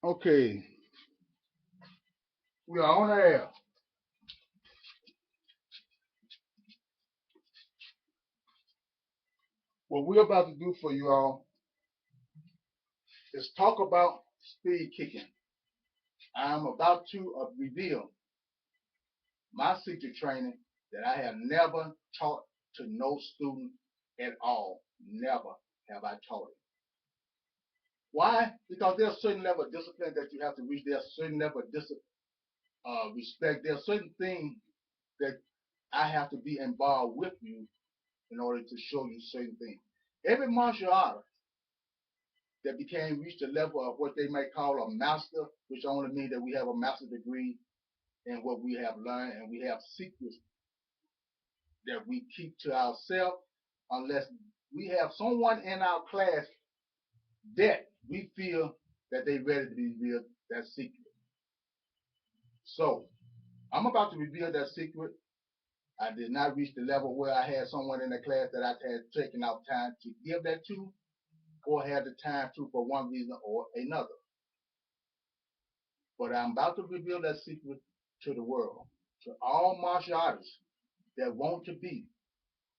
Okay, we are on air. What we're about to do for you all is talk about speed kicking. I'm about to reveal my secret training that I have never taught to no student at all. Never have I taught it. Why? Because there's a certain level of discipline that you have to reach. There's a certain level of respect. There's certain things that I have to be involved with you in order to show you certain things. Every martial art that became reached a level of what they may call a master, which only means that we have a master's degree in what we have learned, and we have secrets that we keep to ourselves unless we have someone in our class that we feel that they're ready to reveal that secret. So I'm about to reveal that secret. I did not reach the level where I had someone in the class that I had taken out time to give that to, or had the time to for one reason or another. But I'm about to reveal that secret to the world, to all martial artists that want to be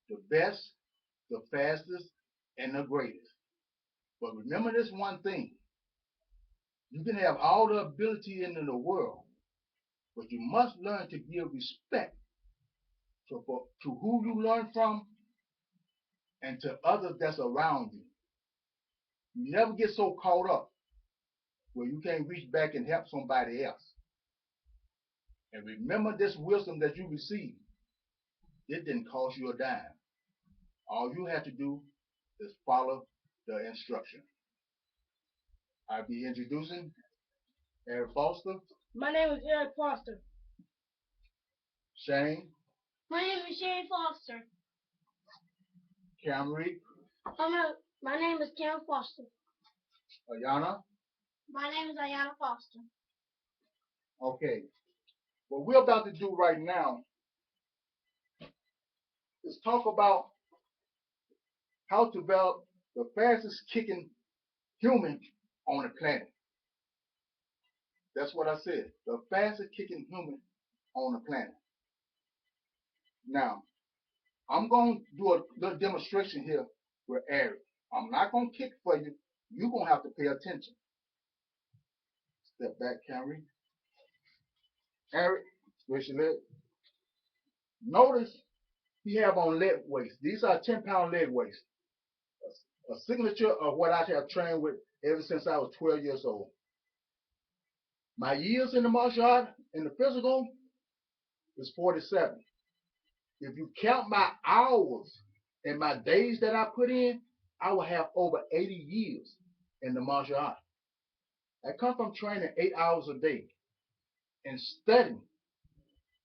the best, the fastest, and the greatest. But remember this one thing. You can have all the ability in the world, but you must learn to give respect to who you learn from and to others that's around you. You never get so caught up where you can't reach back and help somebody else. And remember this wisdom that you received. It didn't cost you a dime. All you have to do is follow the instruction. I'll be introducing Eric Foster, My name is Eric Foster. Shane, My name is Shane Foster. Camry, My name is Karen Foster. Ayana. My name is Ayana Foster. Okay, what we're about to do right now is talk about how to develop the fastest kicking human on the planet. That's what I said, the fastest kicking human on the planet. Now, I'm going to do a little demonstration here with Eric. I'm not going to kick for you. You're going to have to pay attention. Step back, Camry. Eric, switch your leg. Notice he have on leg weights. These are 10-pound leg weights. A signature of what I have trained with ever since I was 12 years old. My years in the martial art, in the physical, is 47. If you count my hours and my days that I put in, I will have over 80 years in the martial art. I come from training 8 hours a day and studying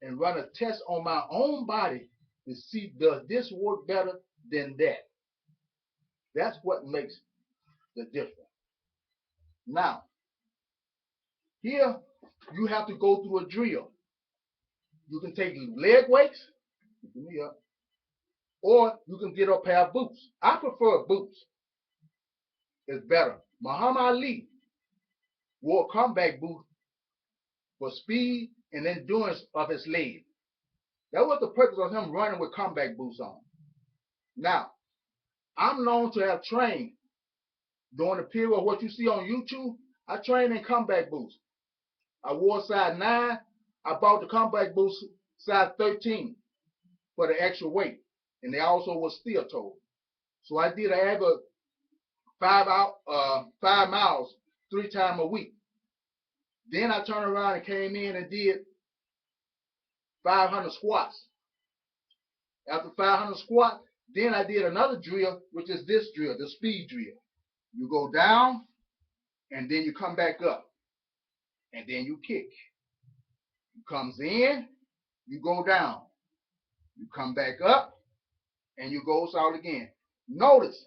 and run a test on my own body to see does this work better than that. That's what makes the difference. Now, here you have to go through a drill. You can take leg weights, or you can get a pair of boots. I prefer boots. It's better. Muhammad Ali wore combat boots for speed and endurance of his leg. That was the purpose of him running with combat boots on. Now, I'm known to have trained during the period of what you see on YouTube. I trained in combat boots. I wore size 9. I bought the combat boots size 13 for the extra weight. And they also were steel toed. So I did an average 5 miles 3 times a week. Then I turned around and came in and did 500 squats. After 500 squats, then I did another drill, which is this drill, the speed drill. You go down, and then you come back up, and then you kick. You comes in, you go down. You come back up, and you goes out again. Notice,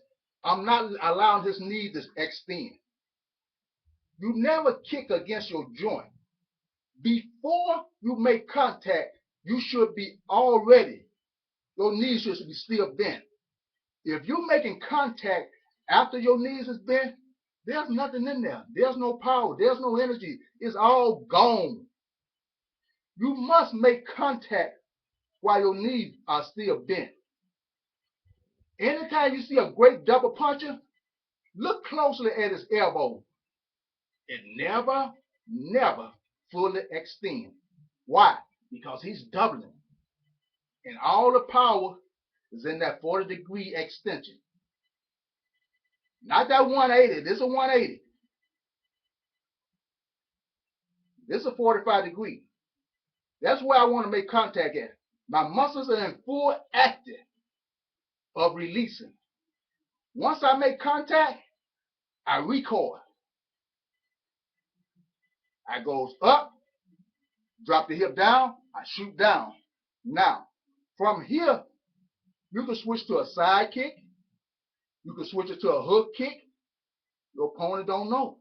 I'm not allowing his knee to extend. You never kick against your joint. Before you make contact, you should be already, your knees should be still bent. If you're making contact after your knees is bent, There's nothing in there. There's no power. There's no energy. It's all gone. You must make contact while your knees are still bent. Anytime you see a great double puncher, look closely at his elbow. It never fully extends. Why? Because he's doubling. And all the power is in that 40-degree extension. Not that 180. This is a 180. This is a 45 degree. That's where I want to make contact at. My muscles are in full active of releasing. Once I make contact, I recoil. I goes up, drop the hip down, I shoot down. Now, from here, you can switch to a side kick. You can switch it to a hook kick. Your opponent don't know.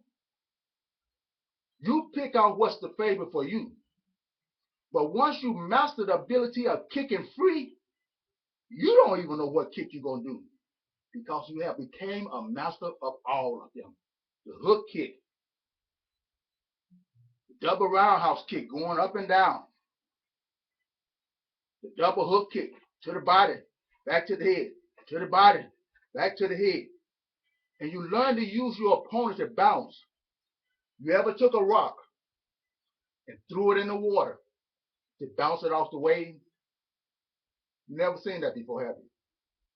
You pick out what's the favorite for you. But once you master the ability of kicking free, you don't even know what kick you're going to do because you have became a master of all of them. The hook kick, the double roundhouse kick going up and down, the double hook kick to the body, back to the head, to the body, back to the head. And you learn to use your opponent to bounce. You ever took a rock and threw it in the water to bounce it off the wave? You never seen that before, have you?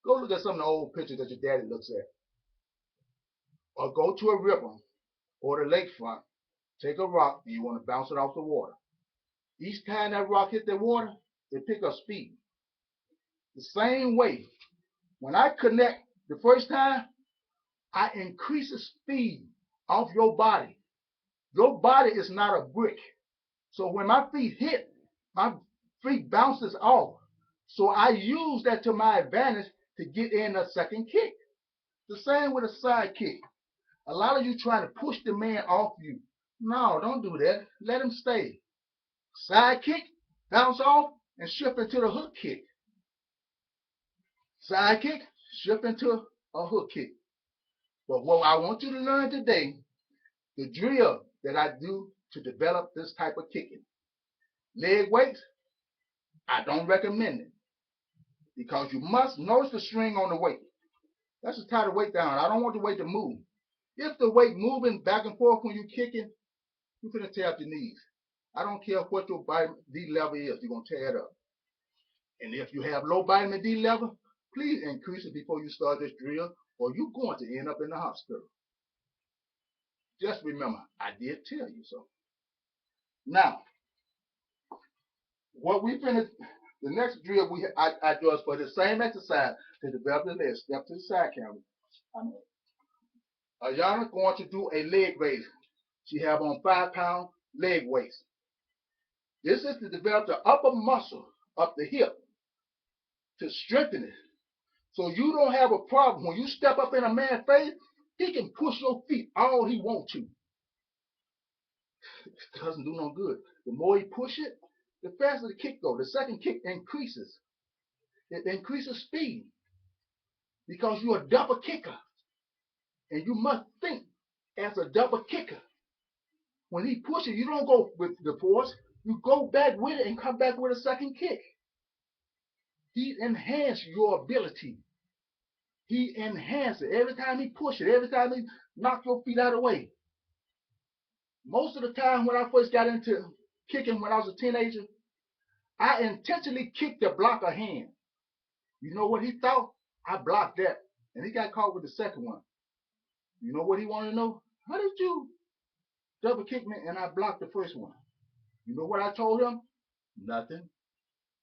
Go look at some of the old pictures that your daddy looks at. Or go to a river or the lakefront, take a rock, and you want to bounce it off the water. Each time that rock hit the water, it pick up speed. The same way, when I connect the first time, I increase the speed off your body. Your body is not a brick. So when my feet hit, my feet bounces off. So I use that to my advantage to get in a second kick. The same with a side kick. A lot of you trying to push the man off you. No, don't do that. Let him stay. Side kick, bounce off, and shift into the hook kick. Side kick, shift into a hook kick. But what I want you to learn today, the drill that I do to develop this type of kicking. Leg weights, I don't recommend it because you must notice the string on the weight. That's just tie the weight down. I don't want the weight to move. If the weight moving back and forth when you're kicking, you're going to tear up your knees. I don't care what your vitamin D level is, you're going to tear it up. And if you have low vitamin D level, please increase it before you start this drill, or you're going to end up in the hospital. Just remember, I did tell you so. Now, what we finished, the next drill I do is for the same exercise to develop the leg. Step to the side, camera. Ayana going to do a leg raise. She have on 5-pound leg weights. This is to develop the upper muscle up the hip to strengthen it. So you don't have a problem. When you step up in a man's face, he can push your feet all he wants to. It doesn't do no good. The more he push it, the faster the kick goes. The second kick increases. It increases speed because you're a double kicker. And you must think as a double kicker. When he pushes, you don't go with the force. You go back with it and come back with a second kick. He enhances your ability. He enhances it. Every time he pushes, every time he knocks your feet out of the way. Most of the time when I first got into kicking when I was a teenager, I intentionally kicked to block a hand. You know what he thought? I blocked that. And he got caught with the second one. You know what he wanted to know? How did you double kick me and I blocked the first one? You know what I told him? Nothing.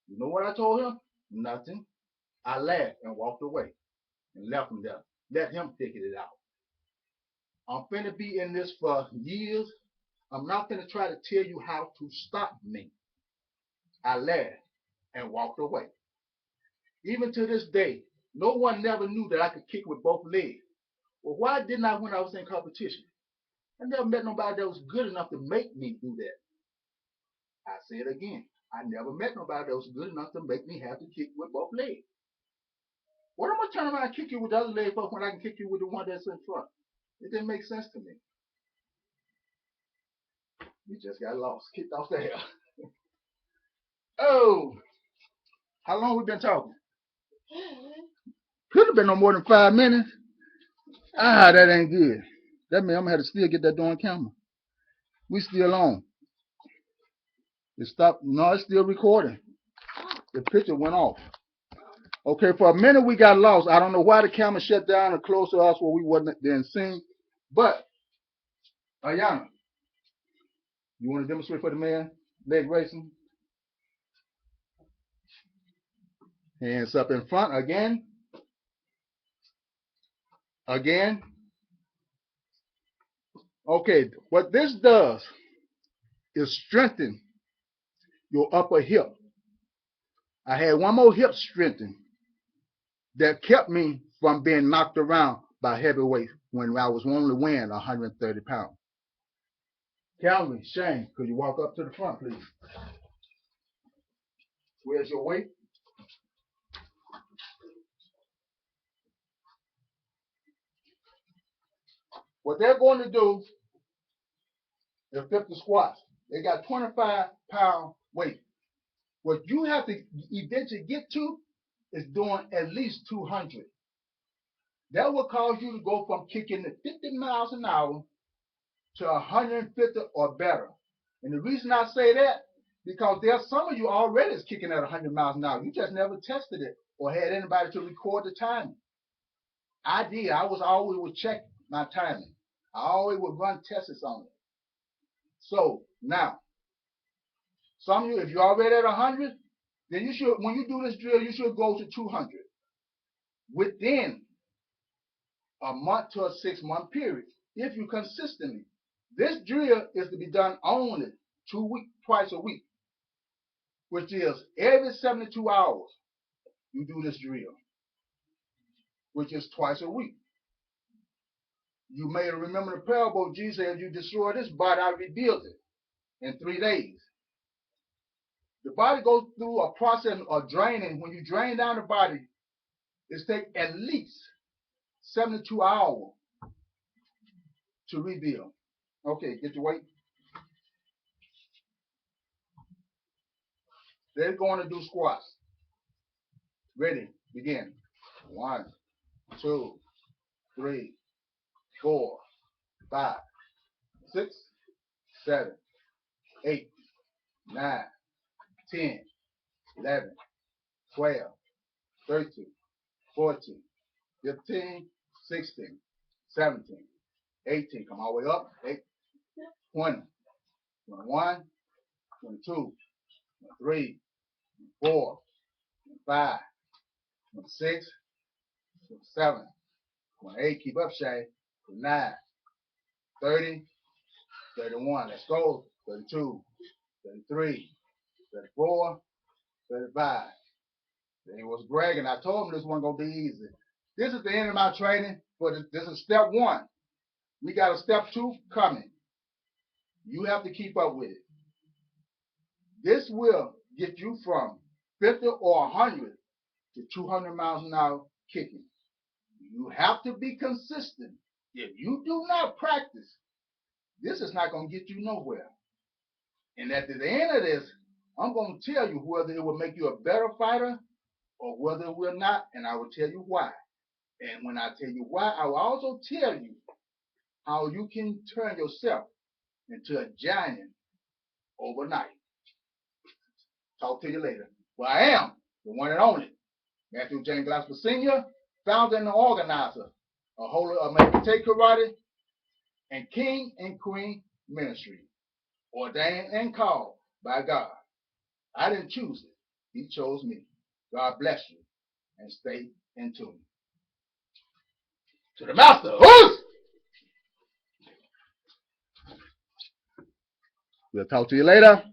You know what I told him? Nothing. I laughed and walked away and left him there. Let him figure it out. I'm finna be in this for years. I'm not finna try to tell you how to stop me. I laughed and walked away. Even to this day, no one never knew that I could kick with both legs. Well, why didn't I when I was in competition? I never met nobody that was good enough to make me do that. I say it again. I never met nobody that was good enough to make me have to kick with both legs. What am I turning around and kick you with the other leg for when I can kick you with the one that's in front? It didn't make sense to me. We just got lost, kicked off the hell. Oh, how long we been talking? Could have been no more than 5 minutes. Ah, that ain't good. That means I'm gonna have to still get that darn camera. We still on. It stopped. No, it's still recording. The picture went off. Okay, for a minute we got lost. I don't know why the camera shut down and closed to us where we wasn't then seen. But Ayana, you want to demonstrate for the man? Leg racing. Hands up in front again. Again. Okay, what this does is strengthen your upper hip. I had one more hip strengthen that kept me from being knocked around by heavyweight when I was only weighing 130 pounds. Calvin, Shane, could you walk up to the front, please? Where's your weight? What they're going to do is 50 squats. They got 25-pound weight. What you have to eventually get to is doing at least 200. That will cause you to go from kicking at 50 miles an hour to 150 or better. And the reason I say that, because there's some of you already is kicking at 100 miles an hour. You just never tested it or had anybody to record the timing. I did. I always would check my timing. I always would run tests on it. So now, some of you, if you're already at 100, then you should, when you do this drill, you should go to 200 within a month to a 6-month period if you consistently. This drill is to be done only twice a week, which is every 72 hours you do this drill, which is twice a week. You may remember the parable. Jesus said, if you destroy this body, I rebuild it in 3 days. The body goes through a process of draining. When you drain down the body, it takes at least 72 hours to rebuild. Okay, get your weight. They're going to do squats. Ready, begin. 1, 2, 3, 4, 5, 6, 7, 8, 9, 10, 11, 12, 13, 14, 15, 16, 17, 18. Come all the way up. 20, 21, 22, 23, 24, 25, 26, 27, 28. Keep up, Shay. 29, 30, 31. Let's go. 32, 33, 34, 35. Then he was bragging. I told him this wasn't going to be easy. This is the end of my training, but this is step 1. We got a step 2 coming. You have to keep up with it. This will get you from 50 or 100 to 200 miles an hour kicking. You have to be consistent. If you do not practice, this is not going to get you nowhere. And at the end of this, I'm going to tell you whether it will make you a better fighter or whether it will not, and I will tell you why. And when I tell you why, I will also tell you how you can turn yourself into a giant overnight. Talk to you later. Well, I am the one and only Matthew James Glasper Sr., founder and organizer of Holy American Take Karate and King and Queen Ministry, ordained and called by God. I didn't choose it. He chose me. God bless you and stay in tune. To the master. Who's? We'll talk to you later.